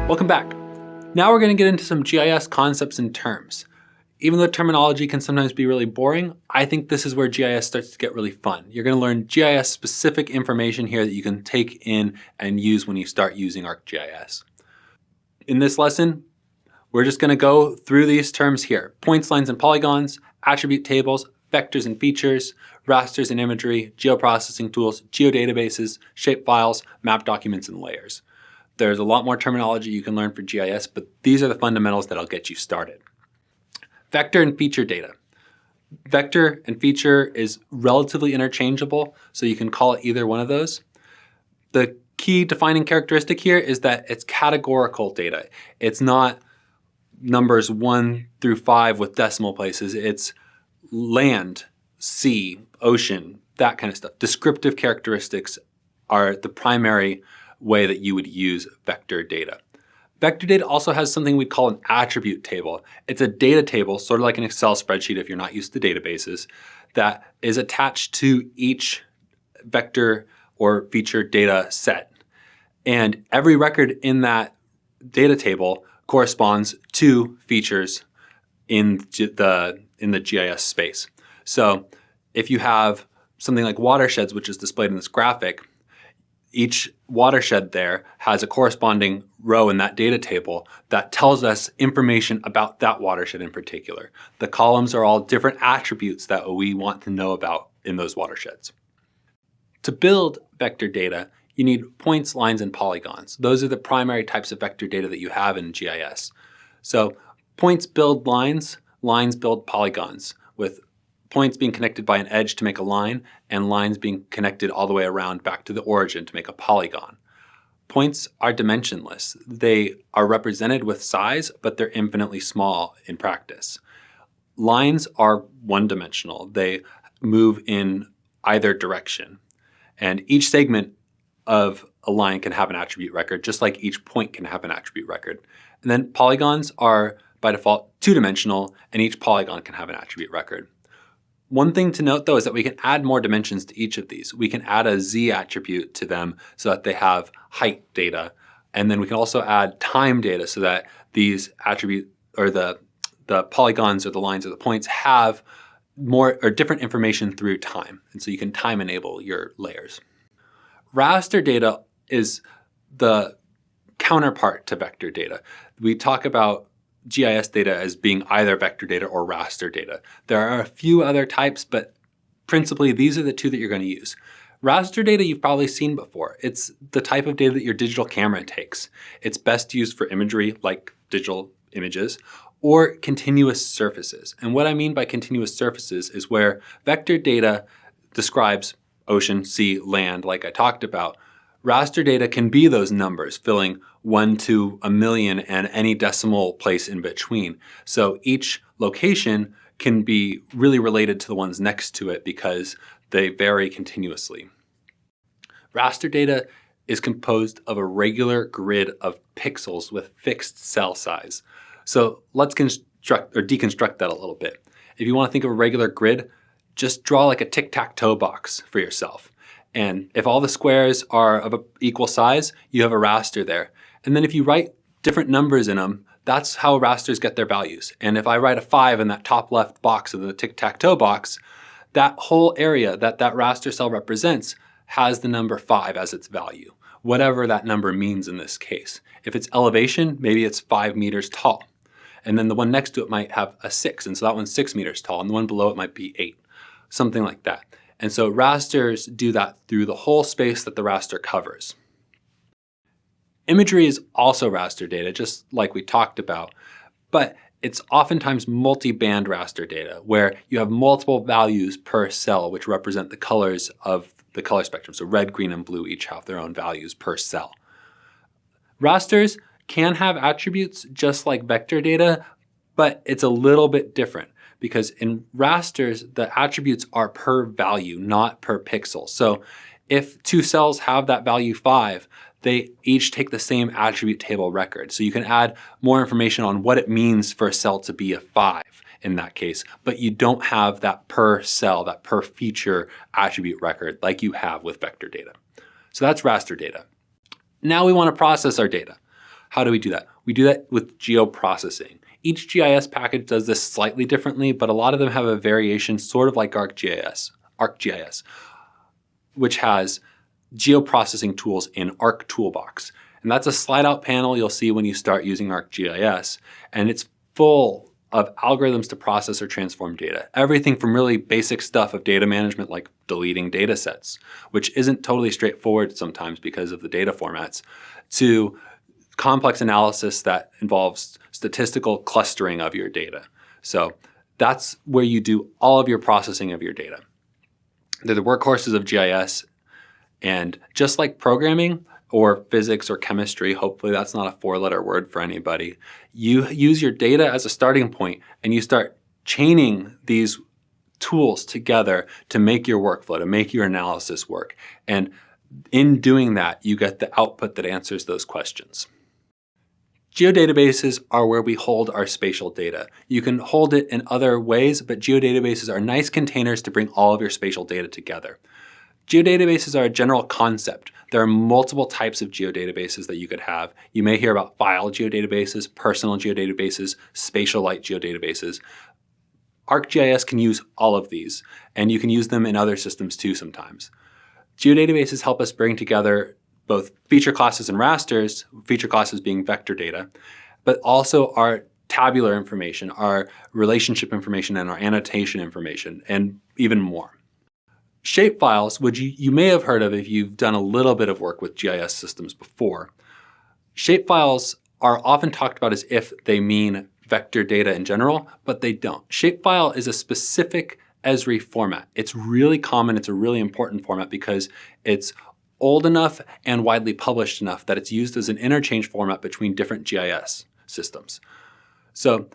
Welcome back. Now we're going to get into some GIS concepts and terms. Even though terminology can sometimes be really boring, I think this is where GIS starts to get really fun. You're going to learn GIS specific information here that you can take in and use when you start using ArcGIS. In this lesson, we're just going to go through these terms here: points, lines, and polygons, attribute tables, vectors and features, rasters and imagery, geoprocessing tools, geodatabases, shapefiles, map documents, and layers. There's a lot more terminology you can learn for GIS, but these are the fundamentals that'll get you started. Vector and feature data. Vector and feature is relatively interchangeable, so you can call it either one of those. The key defining characteristic here is that it's categorical data. It's not numbers 1 through 5 with decimal places. It's land, sea, ocean, that kind of stuff. Descriptive characteristics are the primary way that you would use vector data. Vector data also has something we call an attribute table. It's a data table, sort of like an Excel spreadsheet if you're not used to databases, that is attached to each vector or feature data set. And every record in that data table corresponds to features in the GIS space. So if you have something like watersheds, which is displayed in this graphic, each watershed there has a corresponding row in that data table that tells us information about that watershed in particular. The columns are all different attributes that we want to know about in those watersheds. To build vector data, you need points, lines, and polygons. Those are the primary types of vector data that you have in GIS. So points build lines, lines build polygons, with points being connected by an edge to make a line, and lines being connected all the way around back to the origin to make a polygon. Points are dimensionless. They are represented with size, but they're infinitely small in practice. Lines are one-dimensional. They move in either direction. And each segment of a line can have an attribute record, just like each point can have an attribute record. And then polygons are, by default, two-dimensional, and each polygon can have an attribute record. One thing to note, though, is that we can add more dimensions to each of these. We can add a Z attribute to them so that they have height data. And then we can also add time data so that these attribute or the polygons or the lines or the points have more or different information through time. And so you can time enable your layers. Raster data is the counterpart to vector data. We talk about GIS data as being either vector data or raster data. There are a few other types, but principally these are the two that you're going to use. Raster data you've probably seen before. It's the type of data that your digital camera takes. It's best used for imagery like digital images or continuous surfaces. And what I mean by continuous surfaces is where vector data describes ocean, sea, land, like I talked about. Raster data can be those numbers, filling 1 to 1,000,000 and any decimal place in between. So each location can be really related to the ones next to it because they vary continuously. Raster data is composed of a regular grid of pixels with fixed cell size. So let's construct or deconstruct that a little bit. If you want to think of a regular grid, just draw like a tic-tac-toe box for yourself. And if all the squares are of equal size, you have a raster there. And then if you write different numbers in them, that's how rasters get their values. And if I write a 5 in that top left box of the tic-tac-toe box, that whole area that that raster cell represents has the number 5 as its value, whatever that number means in this case. If it's elevation, maybe it's 5 meters tall. And then the one next to it might have a 6, and so that one's 6 meters tall, and the one below it might be 8, something like that. And so rasters do that through the whole space that the raster covers. Imagery is also raster data, just like we talked about, but it's oftentimes multi-band raster data where you have multiple values per cell which represent the colors of the color spectrum. So red, green, and blue each have their own values per cell. Rasters can have attributes just like vector data, but it's a little bit different. Because in rasters, the attributes are per value, not per pixel. So if two cells have that value 5, they each take the same attribute table record. So you can add more information on what it means for a cell to be a 5 in that case, but you don't have that per cell, that per feature attribute record like you have with vector data. So that's raster data. Now we want to process our data. How do we do that? We do that with geoprocessing. Each GIS package does this slightly differently, but a lot of them have a variation sort of like ArcGIS, which has geoprocessing tools in Arc Toolbox. And that's a slide out panel you'll see when you start using ArcGIS. And it's full of algorithms to process or transform data. Everything from really basic stuff of data management like deleting data sets, which isn't totally straightforward sometimes because of the data formats, to complex analysis that involves statistical clustering of your data. So that's where you do all of your processing of your data. They're the workhorses of GIS. And just like programming or physics or chemistry, hopefully that's not a four-letter word for anybody, you use your data as a starting point and you start chaining these tools together to make your workflow, to make your analysis work. And in doing that, you get the output that answers those questions. Geodatabases are where we hold our spatial data. You can hold it in other ways, but geodatabases are nice containers to bring all of your spatial data together. Geodatabases are a general concept. There are multiple types of geodatabases that you could have. You may hear about file geodatabases, personal geodatabases, spatial-like geodatabases. ArcGIS can use all of these, and you can use them in other systems too sometimes. Geodatabases help us bring together both feature classes and rasters, feature classes being vector data, but also our tabular information, our relationship information, and our annotation information, and even more. Shapefiles, which you may have heard of if you've done a little bit of work with GIS systems before. Shapefiles are often talked about as if they mean vector data in general, but they don't. Shapefile is a specific Esri format. It's really common, it's a really important format because it's old enough and widely published enough that it's used as an interchange format between different GIS systems. So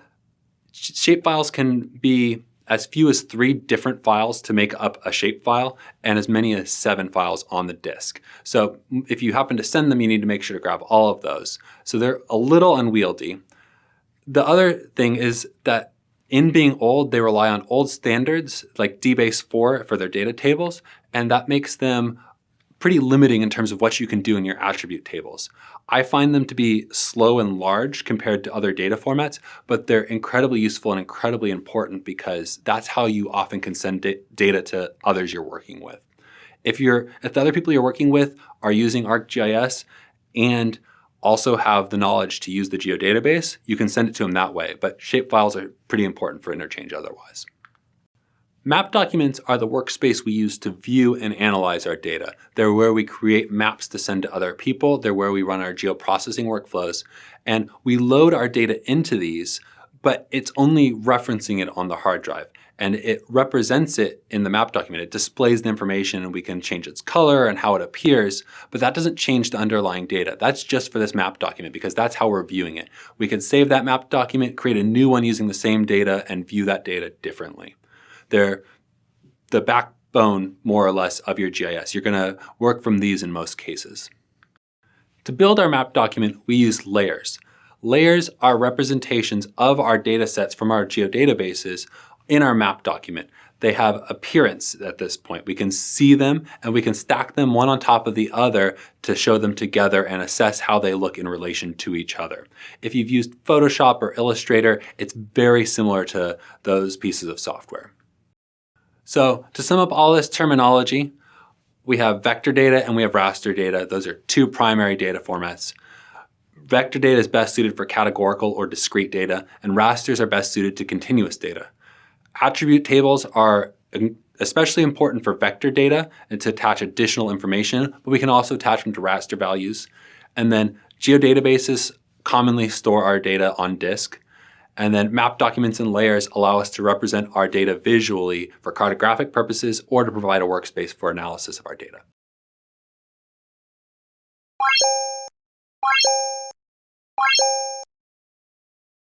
shapefiles can be as few as 3 different files to make up a shapefile and as many as 7 files on the disk. So if you happen to send them, you need to make sure to grab all of those. So they're a little unwieldy. The other thing is that in being old, they rely on old standards like DBase 4 for their data tables, and that makes them pretty limiting in terms of what you can do in your attribute tables. I find them to be slow and large compared to other data formats, but they're incredibly useful and incredibly important because that's how you often can send data to others you're working with. If the other people you're working with are using ArcGIS and also have the knowledge to use the geodatabase, you can send it to them that way, but shapefiles are pretty important for interchange otherwise. Map documents are the workspace we use to view and analyze our data. They're where we create maps to send to other people. They're where we run our geoprocessing workflows. And we load our data into these, but it's only referencing it on the hard drive. And it represents it in the map document. It displays the information and we can change its color and how it appears, but that doesn't change the underlying data. That's just for this map document because that's how we're viewing it. We can save that map document, create a new one using the same data, and view that data differently. They're the backbone, more or less, of your GIS. You're going to work from these in most cases. To build our map document, we use layers. Layers are representations of our data sets from our geodatabases in our map document. They have appearance at this point. We can see them and we can stack them one on top of the other to show them together and assess how they look in relation to each other. If you've used Photoshop or Illustrator, it's very similar to those pieces of software. So to sum up all this terminology, we have vector data and we have raster data. Those are 2 primary data formats. Vector data is best suited for categorical or discrete data, and rasters are best suited to continuous data. Attribute tables are especially important for vector data and to attach additional information, but we can also attach them to raster values. And then geodatabases commonly store our data on disk. And then map documents and layers allow us to represent our data visually for cartographic purposes or to provide a workspace for analysis of our data.